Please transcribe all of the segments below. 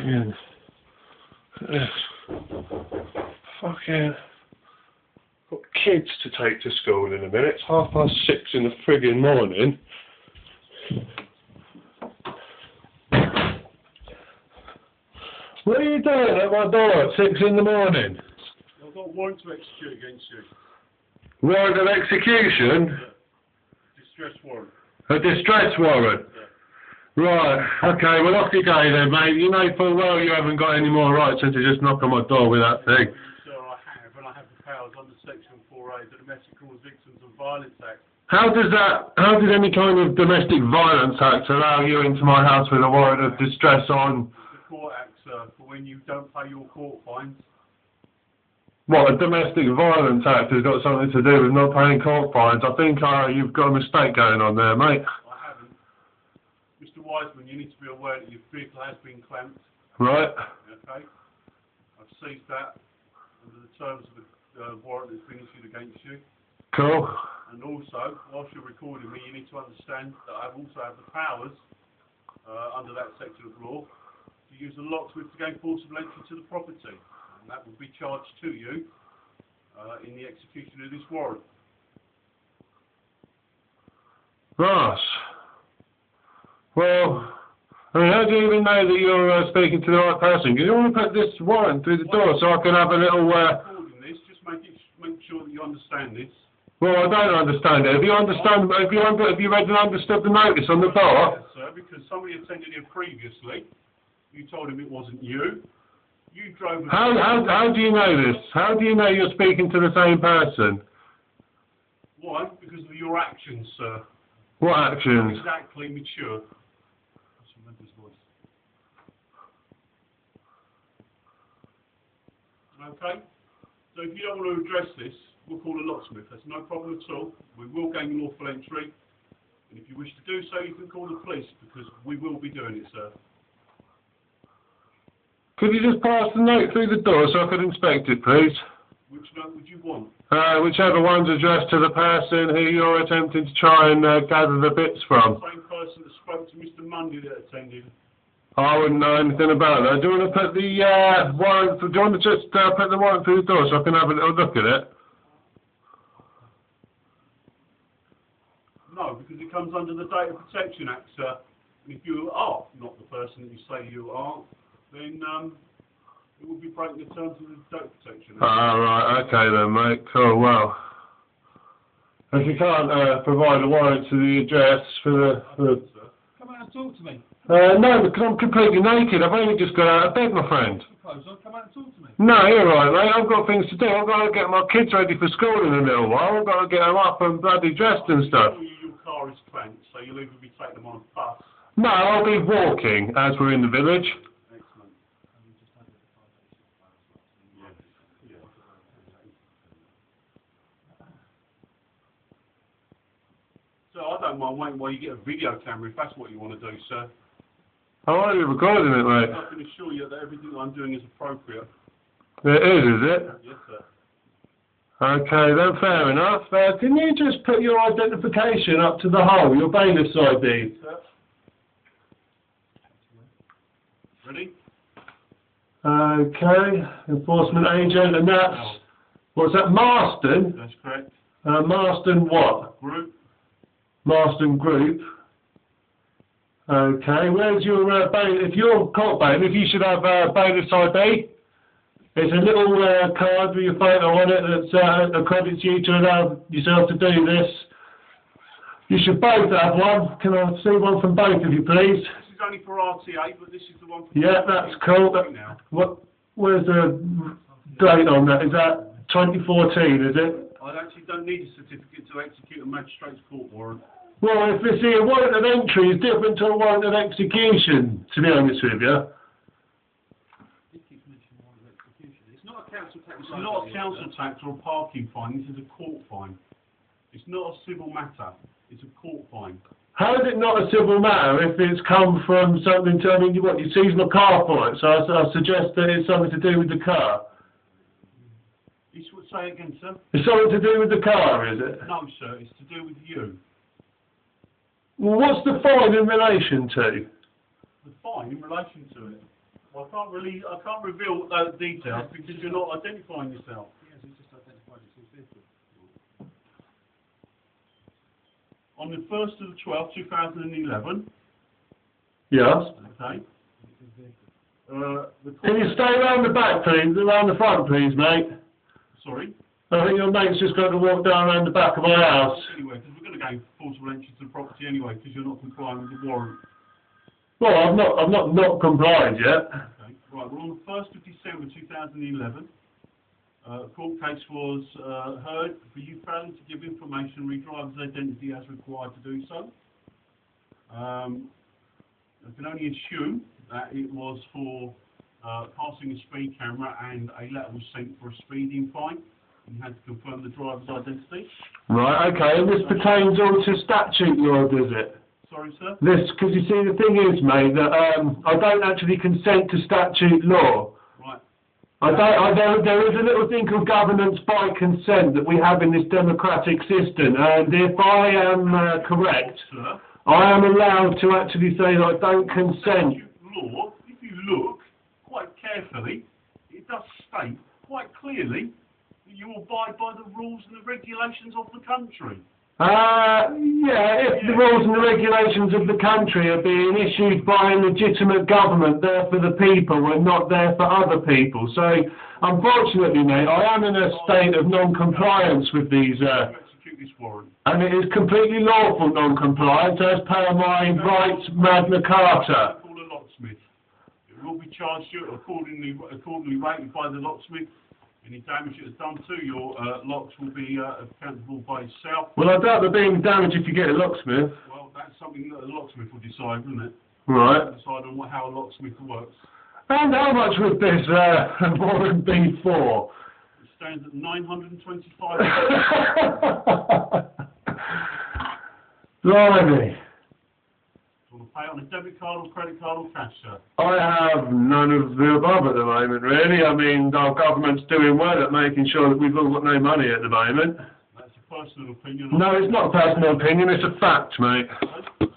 Fucking. Fucking. Got kids to take to school in a minute. It's 6:30 in the friggin' morning. What are you doing at my door at 6 in the morning? I've got a warrant to execute against you. Warrant of execution? Yeah. Distress warrant. A distress warrant? Yeah. Right, okay, well off you go then, mate. You know full well you haven't got any more rights than to just knock on my door with that thing. Sir, I have, and I have the powers under Section 4A of the Domestic Cause Victims and Violence Act. How does any kind of domestic violence act allow you into my house with a warrant of distress on? It's the Court Act, sir, for when you don't pay your court fines. What, a domestic violence act has got something to do with not paying court fines? I think you've got a mistake going on there, mate. I haven't. Mr. Wiseman, you need to be aware that your vehicle has been clamped. Right. Okay? I've seized that under the terms of the warrant that's been issued against you. Cool. And also, whilst you're recording me, you need to understand that I also have the powers, under that section of law, to use the locksmith to gain forcible entry to the property. And that will be charged to you in the execution of this warrant. Right. Well, I mean, how do you even know that you're speaking to the right person? Do you want to put this warrant through the door so I can have a little... Recording this, just make sure that you understand this. Well, I don't understand it. Have you read and understood the notice on the door? Yes, sir, because somebody attended here previously. You told him it wasn't you. You drove... How do you know this? How do you know you're speaking to the same person? Why? Because of your actions, sir. What actions? Exactly mature. Okay? So if you don't want to address this, we'll call a locksmith. That's no problem at all. We will gain lawful entry. And if you wish to do so, you can call the police, because we will be doing it, sir. Could you just pass the note through the door so I could inspect it, please? Which note would you want? Whichever one's addressed to the person who you're attempting to try and gather the bits from. The same person that spoke to Mr. Mundy that attended. I wouldn't know anything about that. Do you want to put the warrant? Do you want to just put the warrant through the door so I can have a little look at it? No, because it comes under the Data Protection Act, sir. And if you are not the person that you say you are, then it will be breaking the terms of the Data Protection Act. Right, okay then, mate. Cool, well. If you can't provide a warrant to the address for the... Come out and talk to me. No, because I'm completely naked. I've only just got out of bed, my friend. Come out and talk to me. No, you're right, mate. I've got things to do. I've got to get my kids ready for school in a little while. I've got to get them up and bloody dressed and stuff. Your car is clamped, so you'll either be taking them on a bus. No, I'll be walking as we're in the village. Excellent. Yeah. So I don't mind waiting while you get a video camera if that's what you want to do, sir. I'm already recording it, mate. I can assure you that everything I'm doing is appropriate. It is it? Yes, sir. Okay, then fair enough. Can you just put your identification up to the hole, your bailiff's ID? Sir. Ready? Okay, enforcement agent, and that's... What's that, Marston? That's correct. Marston what? Group. Marston Group. Okay, where's your bailiff? If you're court bailiff, you should have bailiff's ID. It's a little card with your photo on it that accredits you to allow yourself to do this. You should both have one. Can I see one from both of you, please? This is only for RTA, but this is the one for... Yeah, that's cool. Where's the date on that? Is that 2014, is it? I actually don't need a certificate to execute a magistrate's court warrant. Well, if you see, a warrant of entry is different to a warrant of execution, to be honest with you. It's not a council tax. It's not a council tax or a parking fine. This is a court fine. It's not a civil matter. It's a court fine. How is it not a civil matter if it's come from something to, I mean, you seized my car for it, so I suggest that it's something to do with the car. You should say again, sir? It's something to do with the car, is it? No, sir. It's to do with you. Well, what's the fine in relation to? The fine in relation to it? Well, I can't reveal those details because you're not identifying yourself. Yes, he's just identified it's his vehicle. On the 1st of the 12th, 2011, Yes. okay, It's his vehicle. the Can you stay around the back, please? Around the front, please, mate. sorry? I think your mate's just got to walk down around the back of my house. Anyway, because we're going to gain forcible entry to the property anyway, because you're not complying with the warrant. Well, I'm not compliant yet. Okay. Right, well, on the 1st of December 2011, a court case was heard for you failing to give information re driver's identity as required to do so. I can only assume that it was for passing a speed camera and a letter was sent for a speeding fine. You had to confirm the driver's identity. Right, okay, and this pertains all to statute law, does it? Sorry, sir? This, because you see, the thing is, mate, that I don't actually consent to statute law. Right. There is a little thing called governance by consent that we have in this democratic system, and if I am correct, Sir? I am allowed to actually say that I don't consent. Statute law, if you look quite carefully, it does state quite clearly that you abide by the rules and the regulations of the country. Yeah, if the rules and the regulations of the country are being issued by a legitimate government, there for the people and not there for other people. So, unfortunately, mate, I am in a state of non-compliance with these, To execute this warrant. and it is completely lawful non-compliance as per my rights Magna Carta. Call a locksmith. It will be charged you accordingly rated by the locksmith. Any damage it has done to your locks will be accountable by itself. Well, I doubt they're being damaged if you get a locksmith. Well, that's something that a locksmith will decide, isn't it? Right. Decide on how a locksmith works. And how much would this warrant be for? It stands at £925. Blimey. Do you want to pay on a debit card or credit card or cash, sir? I have none of the above at the moment, really. I mean, our government's doing well at making sure that we've all got no money at the moment. That's a personal opinion. No, it's not a personal opinion, it's a fact, mate.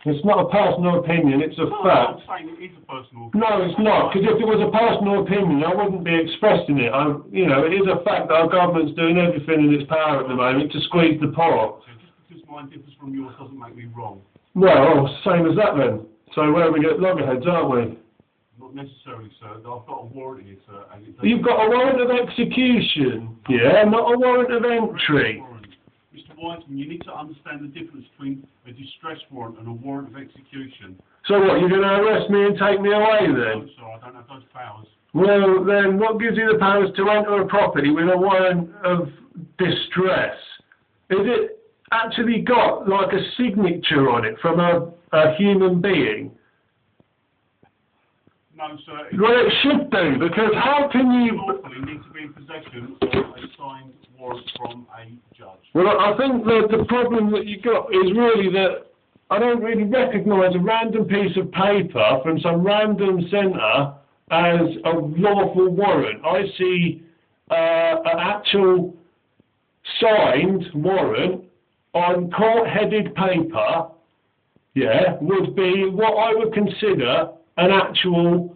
It's not a personal opinion, it's a No, fact. I'm saying it is a personal opinion. No, it's not, because if it was a personal opinion, I wouldn't be expressing it. It is a fact that our government's doing everything in its power at the moment to squeeze the poor. So just because mine differs from yours doesn't make me wrong. Well, same as that then. So where we get loggerheads, aren't we? Not necessarily, sir. I've got a warrant here, sir. And it You've got a warrant of execution, yeah, not a warrant of entry. Warrant. Mr. Wiseman, you need to understand the difference between a distress warrant and a warrant of execution. So what, you're going to arrest me and take me away No, then? sir, I don't have those powers. Well, then what gives you the powers to enter a property with a warrant of distress? Is it actually got like a signature on it from a human being? No, sir. Well, it should do, because how can you... lawfully need to be in possession of a signed warrant from a judge. Well, I think that the problem that you got is really that I don't really recognise a random piece of paper from some random centre as a lawful warrant. I see an actual signed warrant on court-headed paper, yeah, would be what I would consider an actual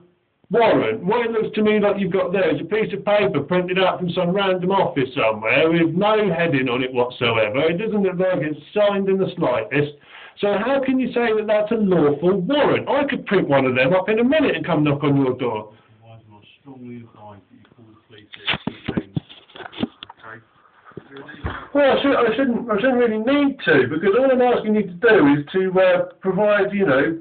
warrant. What it looks to me like you've got there is a piece of paper printed out from some random office somewhere with no heading on it whatsoever. It doesn't look like it's signed in the slightest. So how can you say that that's a lawful warrant? I could print one of them up in a minute and come knock on your door. Mr. Wiseman, I strongly advise that you call the police here. Okay? Well, I shouldn't really need to, because all I'm asking you to do is to provide,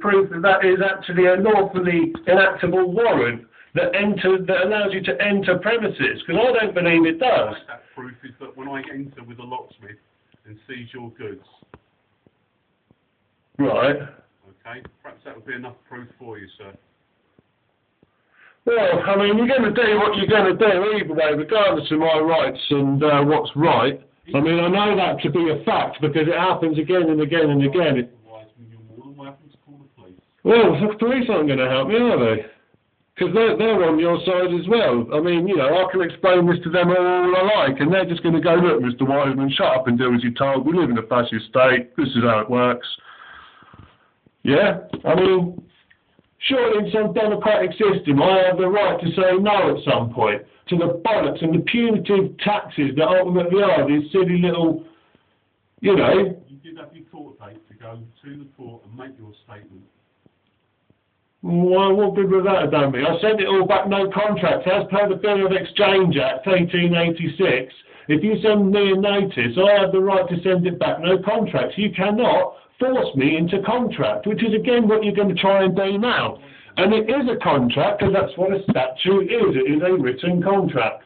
proof that that is actually a lawfully enactable warrant that allows you to enter premises, because I don't believe it does. That proof is that when I enter with a locksmith and seize your goods, Right. okay, perhaps that would be enough proof for you, sir. Well, I mean, you're going to do what you're going to do either way, regardless of my rights and what's right. I mean, I know that to be a fact because it happens again and again and again. Mr. Wiseman, you're more than welcome to call the police. Well, the police aren't going to help me, are they? Because they're on your side as well. I mean, I can explain this to them all I like, and they're just going to go, look, Mr. Wiseman, shut up and do as you're told. We live in a fascist state. This is how it works. Yeah? I mean, Surely in some democratic system I have the right to say no at some point to the bollocks and the punitive taxes that ultimately are these silly little, you know. You did have your court date to go to the court and make your statement. Well, what good would that have done me? I sent it all back, no contract. As per the Bill of Exchange Act 1886, if you send me a notice, I have the right to send it back, no contract. You cannot force me into contract, which is again what you're going to try and do now. And it is a contract, because that's what a statute is. It is a written contract.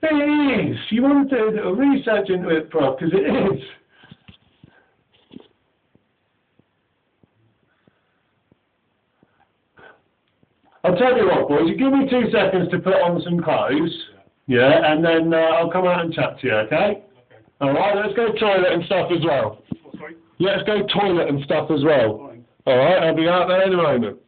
It is. You want to do a little research into it, Prof, because it is. I'll tell you what, boys, you give me 2 seconds to put on some clothes, yeah, and then I'll come out and chat to you, okay? Okay. Alright, let's go toilet and stuff as well. Oh, sorry? Let's go toilet and stuff as well. Fine. Alright, I'll be out there in a moment.